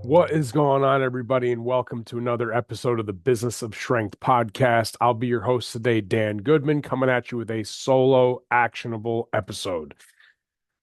What is going on, everybody, and welcome to another episode of the Business of Strength podcast. I'll be your host today, Dan Goodman, coming at you with a solo actionable episode.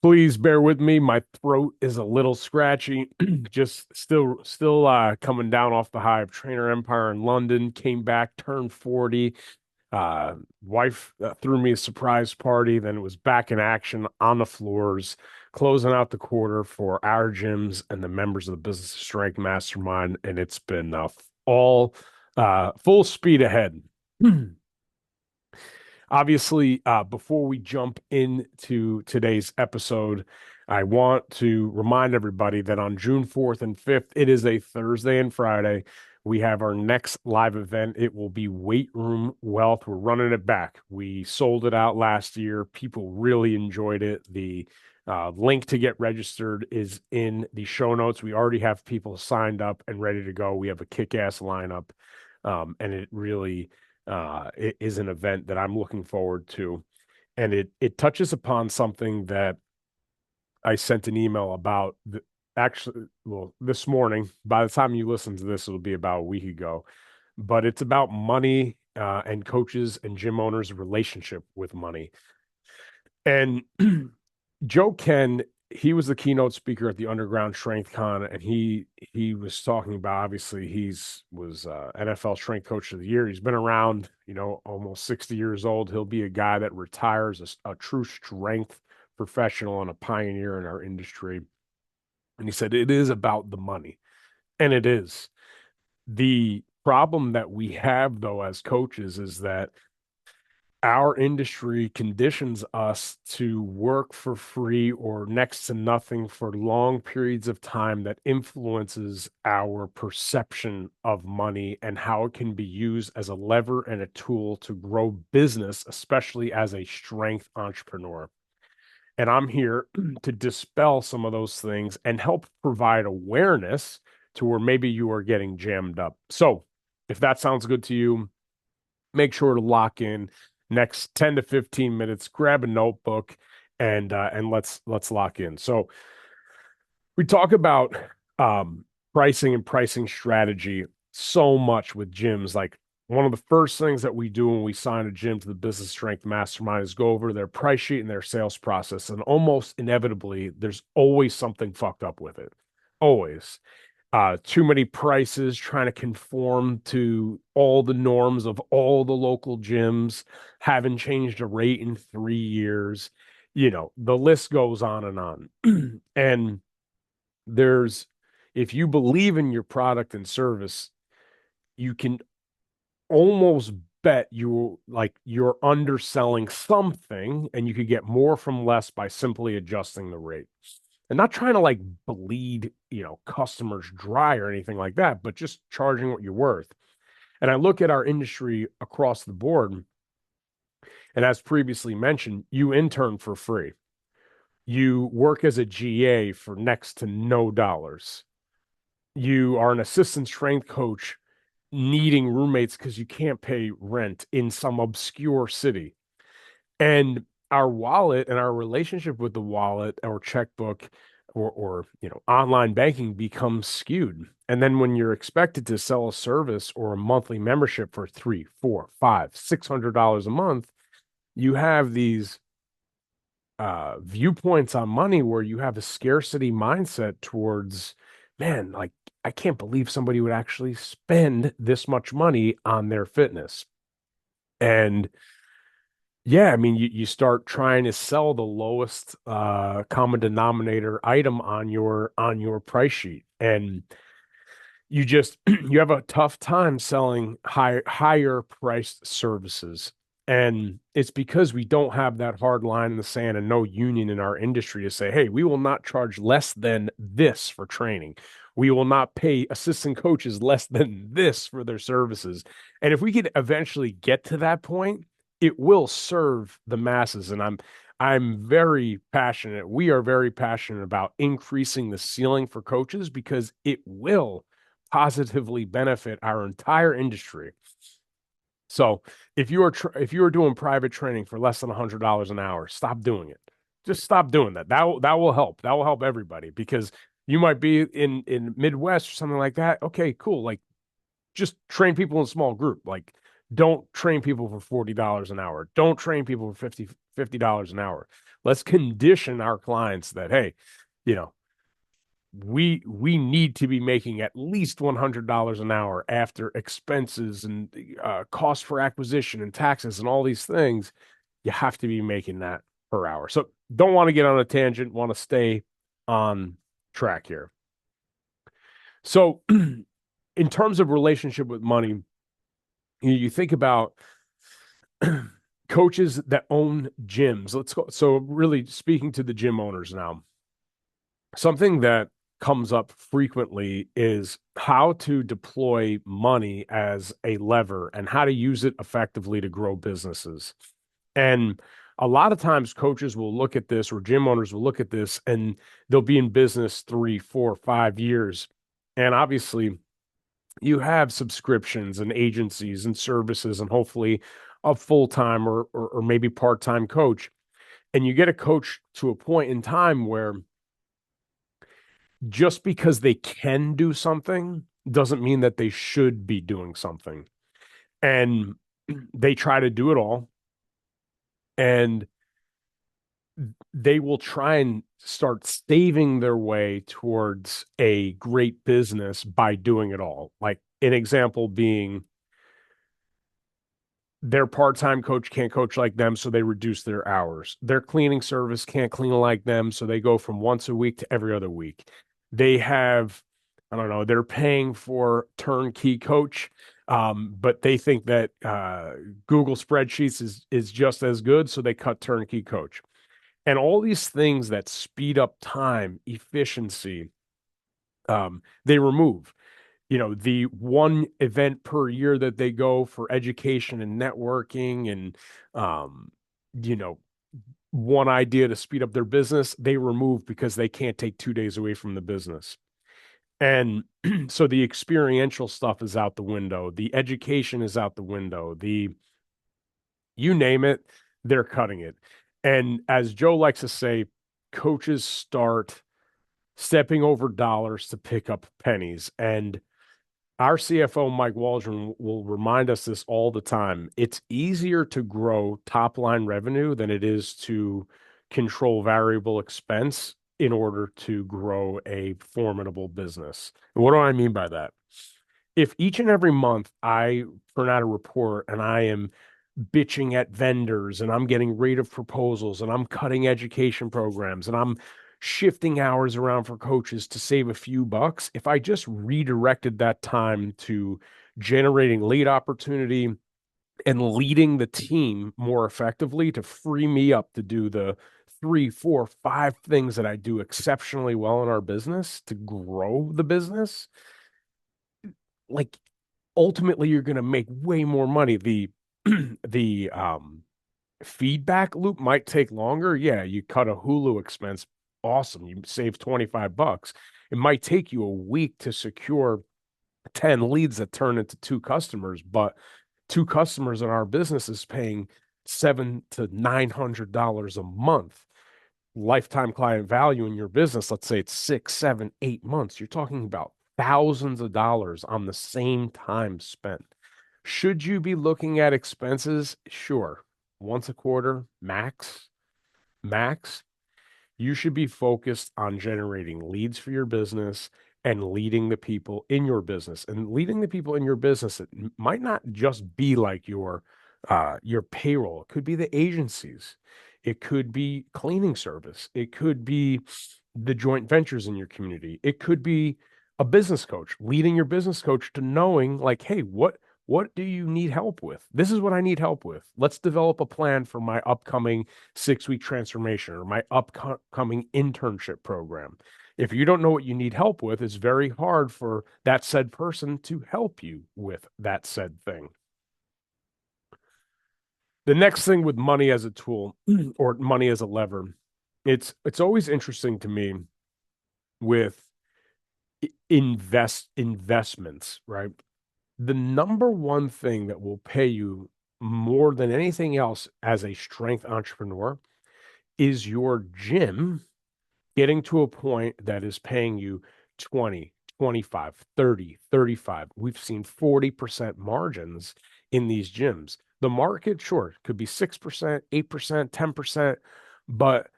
Please bear with me. My throat is a little scratchy. Just still coming down off the high of Trainer Empire in London. Came back, turned 40. Wife threw me a surprise party. Then it was back in action on the floors, closing out the quarter for our gyms and the members of the Business of Strength Mastermind. And it's been all full speed ahead. Obviously, before we jump into today's episode, I want to remind everybody that on June 4th and 5th, it is a Thursday and Friday. We have our next live event. It will be Weight Room Wealth. We're running it back. We sold it out last year. People really enjoyed it. The link to get registered is in the show notes. We already have people signed up and ready to go. We have a kick-ass lineup, and it really it is an event that I'm looking forward to. And it touches upon something that I sent an email about this morning. By the time you listen to this, it'll be about a week ago. But it's about money and coaches and gym owners' relationship with money. And Joe Ken, he was the keynote speaker at the Underground Strength Con, and he was talking about, obviously he's was NFL Strength Coach of the Year. He's been around, almost 60 years old. He'll be a guy that retires a true strength professional and a pioneer in our industry. And he said it is about the money, and it is. The problem that we have though as coaches is that our industry conditions us to work for free or next to nothing for long periods of time that influences our perception of money and how it can be used as a lever and a tool to grow business, especially as a strength entrepreneur. And I'm here to dispel some of those things and help provide awareness to where maybe you are getting jammed up. So if that sounds good to you, make sure to lock in next 10 to 15 minutes, grab a notebook and let's lock in. So we talk about pricing and pricing strategy so much with gyms. Like one of the first things that we do when we sign a gym to the Business Strength Mastermind is go over their price sheet and their sales process. And almost inevitably, there's always something fucked up with it. Always. Too many prices, trying to conform to all the norms of all the local gyms, haven't changed a rate in 3 years. The list goes on and on. And there's, if you believe in your product and service, you can almost bet you're underselling something and you could get more from less by simply adjusting the rate. And not trying to like bleed, customers dry or anything like that, but just charging what you're worth. And I look at our industry across the board, and as previously mentioned, you intern for free. You work as a GA for next to no dollars. You are an assistant strength coach needing roommates because you can't pay rent in some obscure city. And our wallet and our relationship with the wallet or checkbook or online banking becomes skewed. And then when you're expected to sell a service or a monthly membership for $300, $400, $500, $600 a month, you have these viewpoints on money where you have a scarcity mindset towards, man, like I can't believe somebody would actually spend this much money on their fitness. And yeah, I mean, you start trying to sell the lowest common denominator item on your price sheet, and you have a tough time selling higher priced services. And it's because we don't have that hard line in the sand and no union in our industry to say, hey, we will not charge less than this for training. We will not pay assistant coaches less than this for their services. And if we could eventually get to that point, it will serve the masses. And I'm very passionate. We are very passionate about increasing the ceiling for coaches because it will positively benefit our entire industry. So if you are doing private training for less than $100 an hour, stop doing it. Just stop doing that. That will help. That will help everybody because You might be in Midwest or something like that. Okay, cool. Like just train people in a small group. Like don't train people for $40 an hour. Don't train people for $50 an hour. Let's condition our clients that, hey, you know, we need to be making at least $100 an hour after expenses and cost for acquisition and taxes and all these things. You have to be making that per hour. So don't want to get on a tangent, want to stay on track here. So in terms of relationship with money, you think about coaches that own gyms. Let's go. So really speaking to the gym owners now, something that comes up frequently is how to deploy money as a lever and how to use it effectively to grow businesses. And a lot of times coaches will look at this or gym owners will look at this and they'll be in business 3, 4, 5 years. And obviously you have subscriptions and agencies and services and hopefully a full-time or maybe part-time coach. And you get a coach to a point in time where just because they can do something doesn't mean that they should be doing something. And they try to do it all. And they will try and start saving their way towards a great business by doing it all. Like an example being their part-time coach can't coach like them, so they reduce their hours. Their cleaning service can't clean like them, so they go from once a week to every other week. They have, I don't know, they're paying for TurnKey Coach, but they think that Google spreadsheets is just as good, so they cut TurnKey Coach. And all these things that speed up time, efficiency, they remove. The one event per year that they go for education and networking and, um, you know, one idea to speed up their business, they remove because they can't take 2 days away from the business. And so the experiential stuff is out the window. The education is out the window. You name it, they're cutting it. And as Joe likes to say, coaches start stepping over dollars to pick up pennies. And our CFO, Mike Waldron, will remind us this all the time. It's easier to grow top line revenue than it is to control variable expense in order to grow a formidable business. And what do I mean by that? If each and every month I turn out a report and I am bitching at vendors and I'm getting rate of proposals and I'm cutting education programs and I'm shifting hours around for coaches to save a few bucks, if I just redirected that time to generating lead opportunity and leading the team more effectively to free me up to do the 3, 4, 5 things that I do exceptionally well in our business to grow the business, like ultimately you're going to make way more money. The feedback loop might take longer. Yeah, you cut a Hulu expense. Awesome. You save 25 bucks. It might take you a week to secure 10 leads that turn into two customers, but two customers in our business is paying $700 to $900 a month. Lifetime client value in your business, let's say it's 6, 7, 8 months. You're talking about thousands of dollars on the same time spent. Should you be looking at expenses? Sure. Once a quarter, max, max. You should be focused on generating leads for your business and leading the people in your business. And leading the people in your business, it might not just be like your payroll. It could be the agencies. It could be cleaning service. It could be the joint ventures in your community. It could be a business coach, leading your business coach to knowing like, hey, what do you need help with? This is what I need help with. Let's develop a plan for my upcoming 6-week transformation or my upcoming internship program. If you don't know what you need help with, it's very hard for that said person to help you with that said thing. The next thing with money as a tool or money as a lever, it's always interesting to me with investments, right? The number one thing that will pay you more than anything else as a strength entrepreneur is your gym getting to a point that is paying you 20, 25, 30, 35. We've seen 40% margins in these gyms. The market, sure, could be 6%, 8%, 10%, but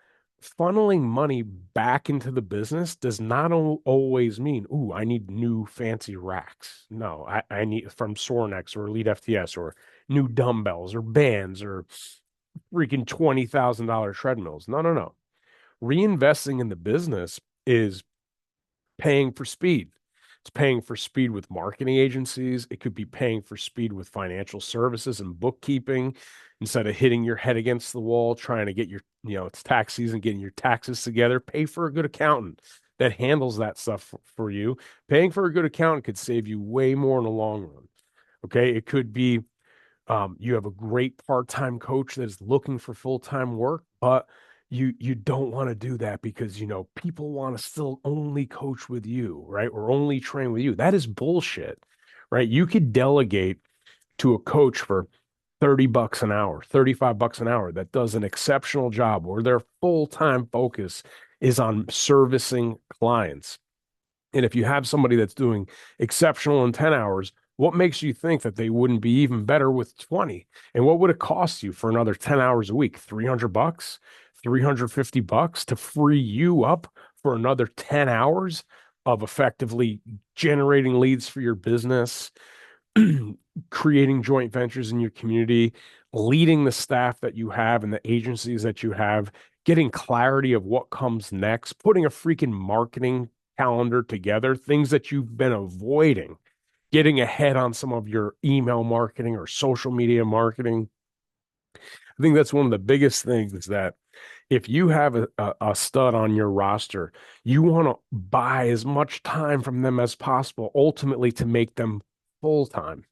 funneling money back into the business does not always mean, ooh, I need new fancy racks. No, I need from Sornex or Elite FTS or new dumbbells or bands or freaking $20,000 treadmills. No, no, no. Reinvesting in the business is paying for speed. It's paying for speed with marketing agencies. It could be paying for speed with financial services and bookkeeping instead of hitting your head against the wall trying to get your, it's tax season, getting your taxes together. Pay for a good accountant that handles that stuff for you. Paying for a good accountant could save you way more in the long run. Okay. It could be you have a great part-time coach that is looking for full-time work, but you don't want to do that because people want to still only coach with you, right? Or only train with you. That is bullshit, right? You could delegate to a coach for $30 an hour, $35 an hour that does an exceptional job, or their full-time focus is on servicing clients. And if you have somebody that's doing exceptional in 10 hours, what makes you think that they wouldn't be even better with 20? And what would it cost you for another 10 hours a week? $300, $350 to free you up for another 10 hours of effectively generating leads for your business, creating joint ventures in your community, leading the staff that you have and the agencies that you have, getting clarity of what comes next, putting a freaking marketing calendar together, things that you've been avoiding, getting ahead on some of your email marketing or social media marketing. I think that's one of the biggest things that if you have a stud on your roster, you want to buy as much time from them as possible, ultimately to make them full time,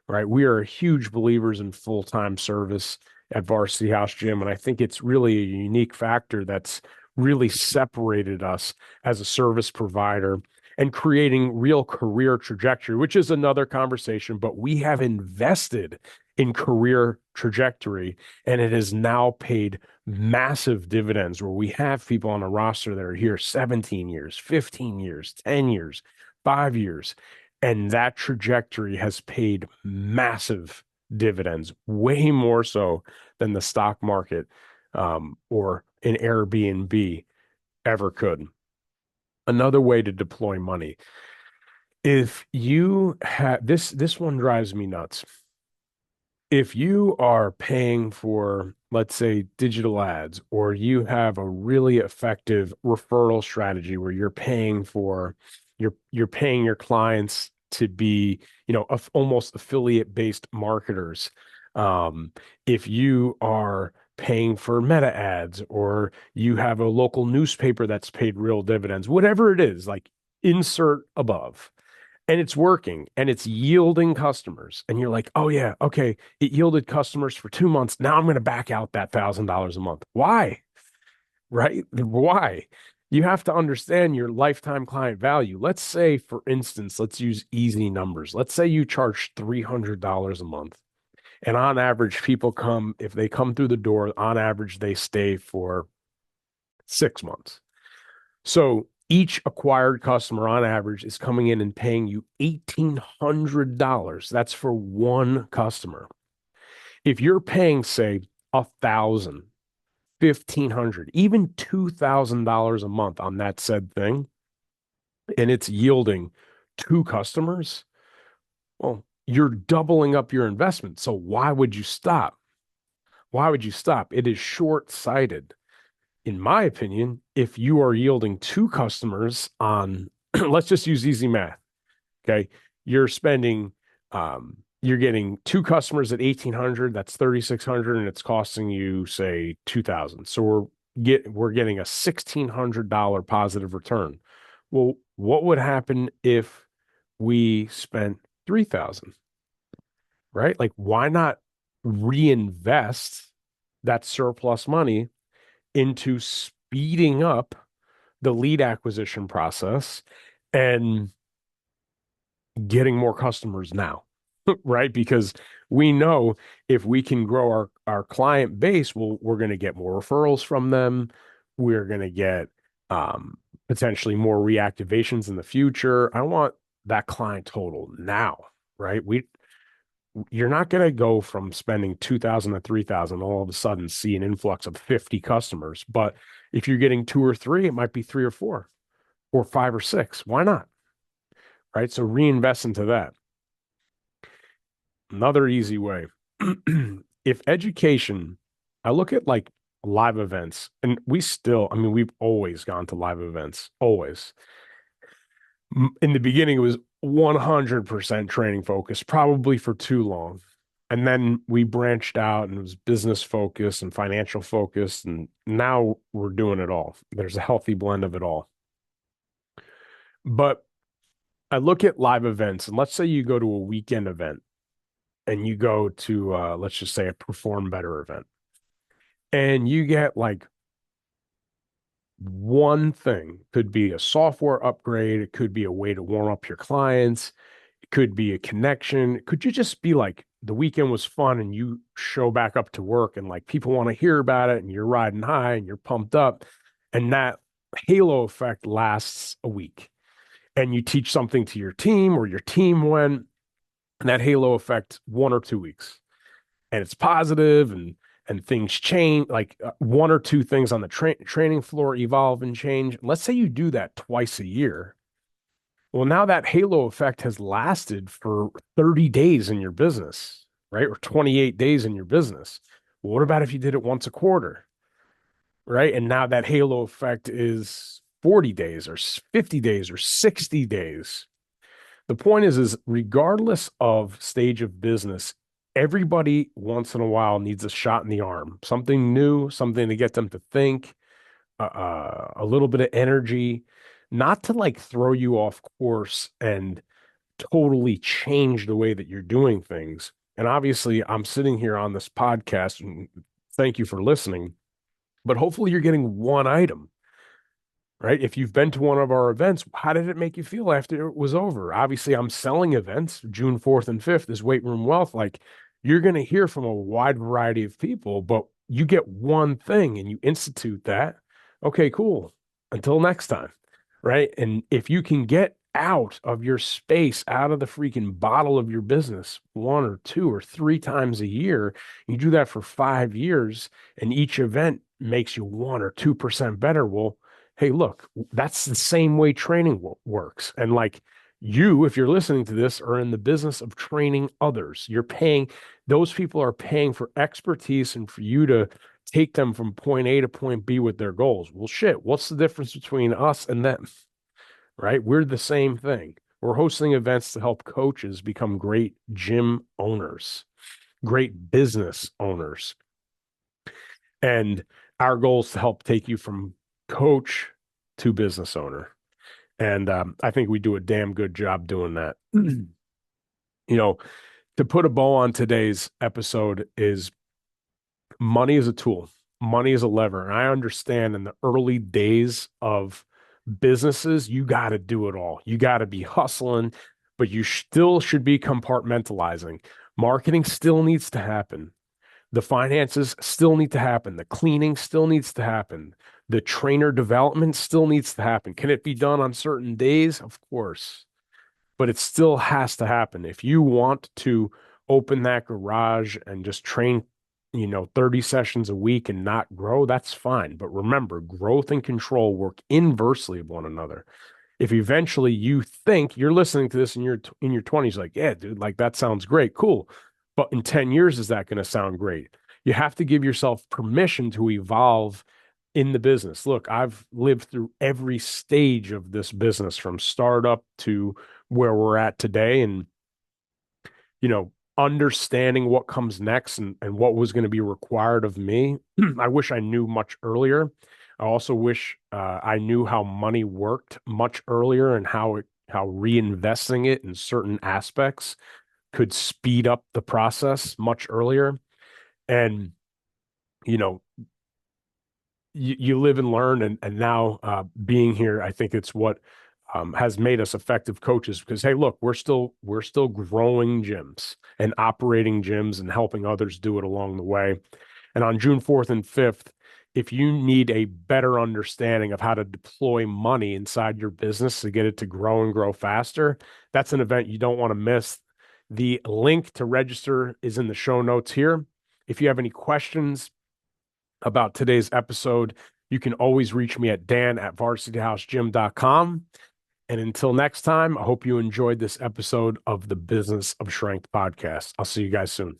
right? We are huge believers in full-time service at Varsity House Gym, and I think it's really a unique factor that's really separated us as a service provider and creating real career trajectory, which is another conversation, but we have invested in career trajectory, and it has now paid massive dividends where we have people on a roster that are here 17 years, 15 years, 10 years, 5 years. And that trajectory has paid massive dividends, way more so than the stock market or an Airbnb ever could. Another way to deploy money. If you have this one drives me nuts. If you are paying for, let's say, digital ads, or you have a really effective referral strategy where you're paying your clients to be, almost affiliate-based marketers. If you are paying for meta ads, or you have a local newspaper that's paid real dividends, whatever it is, like insert above and it's working and it's yielding customers. And you're like, oh, yeah, okay, it yielded customers for 2 months. Now I'm going to back out that $1,000 a month. Why? Right? Why? You have to understand your lifetime client value. Let's say, for instance, let's use easy numbers. Let's say you charge $300 a month. And on average, people come, if they come through the door, on average, they stay for 6 months. So each acquired customer on average is coming in and paying you $1,800. That's for one customer. If you're paying, say, 1,000, 1,500, even $2,000 a month on that said thing, and it's yielding two customers, well, you're doubling up your investment. So why would you stop? Why would you stop? It is short-sighted in my opinion, if you are yielding two customers on, let's just use easy math. Okay. You're spending, you're getting two customers at 1,800, that's 3,600, and it's costing you, say, 2,000. So we're getting a $1,600 positive return. Well, what would happen if we spent 3,000, right? Like, why not reinvest that surplus money into speeding up the lead acquisition process and getting more customers now, right? Because we know if we can grow our client base, we're going to get more referrals from them. We're going to get um, potentially more reactivations in the future. I want that client total now, right? You're not going to go from spending 2,000 to 3,000 all of a sudden see an influx of 50 customers. But if you're getting two or three, it might be three or four or five or six. Why not? Right. So reinvest into that. Another easy way. If education, I look at like live events, and I mean, we've always gone to live events, always. In the beginning, it was 100% training focused, probably for too long. And then we branched out and it was business focused and financial focused. And now we're doing it all. There's a healthy blend of it all. But I look at live events, and let's say you go to a weekend event and you go to, let's just say, a Perform Better event, and you get like one thing. Could be a software upgrade, it could be a way to warm up your clients, it could be a connection. Could you just be like, the weekend was fun and you show back up to work and like people want to hear about it and you're riding high and you're pumped up, and that halo effect lasts a week, and you teach something to your team or your team went, and that halo effect 1 or 2 weeks, and it's positive, and things change, like one or two things on the training floor evolve and change. Let's say you do that twice a year. Well, now that halo effect has lasted for 30 days in your business, right? Or 28 days in your business. Well, what about if you did it once a quarter, right? And now that halo effect is 40 days or 50 days or 60 days. The point is regardless of stage of business, everybody once in a while needs a shot in the arm, something new, something to get them to think, a little bit of energy, not to like throw you off course and totally change the way that you're doing things. And obviously, I'm sitting here on this podcast, and thank you for listening, but hopefully you're getting one item, right? If you've been to one of our events, how did it make you feel after it was over? Obviously, I'm selling events. June 4th and 5th is Weight Room Wealth. Like, you're going to hear from a wide variety of people, but you get one thing and you institute that. Okay, cool. Until next time, right? And if you can get out of your space, out of the freaking bottle of your business one or two or three times a year, you do that for 5 years, and each event makes you 1 or 2% better. Well, hey, look, that's the same way training works. And like, you, if you're listening to this, are in the business of training others. You're paying, those people are paying for expertise and for you to take them from point A to point B with their goals. Well, shit, what's the difference between us and them? Right? We're the same thing. We're hosting events to help coaches become great gym owners, great business owners. And our goal is to help take you from coach to business owner. And I think we do a damn good job doing that. You know, to put a bow on today's episode is money is a tool, money is a lever. And I understand in the early days of businesses, you got to do it all. You got to be hustling, but you still should be compartmentalizing. Marketing still needs to happen. The finances still need to happen. The cleaning still needs to happen. The trainer development still needs to happen. Can it be done on certain days? Of course, but it still has to happen. If you want to open that garage and just train, 30 sessions a week and not grow, that's fine. But remember, growth and control work inversely of one another. If eventually you think you're listening to this and you're in your 20s, like, yeah, dude, like that sounds great, cool. But in 10 years, is that going to sound great? You have to give yourself permission to evolve in the business. Look, I've lived through every stage of this business from startup to where we're at today. And, you know, understanding what comes next and what was going to be required of me. I wish I knew much earlier. I also wish I knew how money worked much earlier and how reinvesting it in certain aspects could speed up the process much earlier. And, you know, you live and learn, and now being here, I think it's what has made us effective coaches, because hey, look, we're still growing gyms and operating gyms and helping others do it along the way. And on June 4th and 5th, If you need a better understanding of how to deploy money inside your business to get it to grow and grow faster, that's an event you don't want to miss. The link to register is in the show notes here. If you have any questions about today's episode, you can always reach me at dan@varsityhousegym.com. And until next time, I hope you enjoyed this episode of the Business of Strength podcast. I'll see you guys soon.